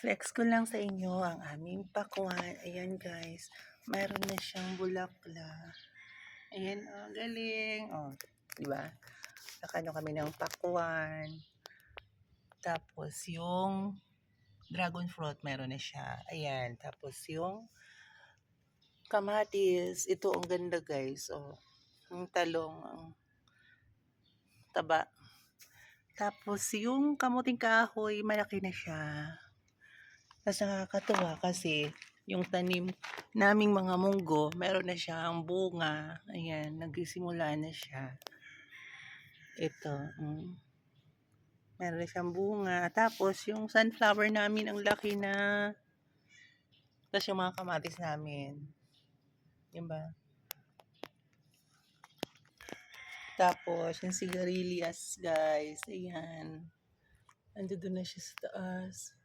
Flex ko lang sa inyo ang aming pakwan. Ayan guys, mayroon na siyang bulaklak. Ayan oh, galing. Oh, di ba? Nakano kami ng pakwan. Tapos yung dragon fruit, meron na siya. Ayan, tapos yung kamatis. Ito ang ganda guys. Oh, ang talong, ang taba. Tapos yung kamuting kahoy, malaki na siya. Tapos nakakatuwa kasi yung tanim naming mga munggo, meron na siyang bunga. Ayan, nagsisimula na siya. Ito, meron na siyang bunga. Tapos yung sunflower namin, ang laki na. Tapos yung mga kamatis namin. Yan ba? Tapos yung sigarilyas, guys. Ayan. Ando doon na siya sa taas.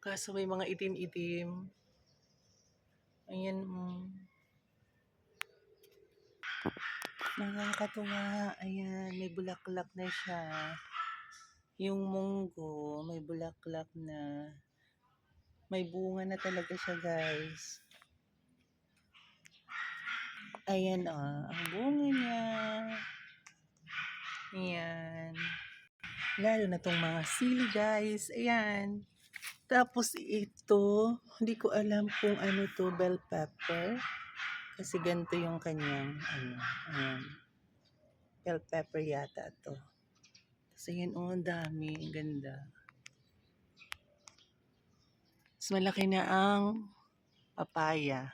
Kaso may mga itim-itim. Ayan, nakakatuwa. Ayan, may bulaklak na siya. Yung munggo, may bulaklak na. May bunga na talaga siya, guys. Ayan, ang bunga niya. Ayan. Lalo na tong mga sili, guys. Ayan. Tapos ito, hindi ko alam kung ano to, bell pepper. Kasi ganito yung kanyang, ayan. Bell pepper yata to. Kasi yun, ang dami, ang ganda. Mas malaki na ang papaya.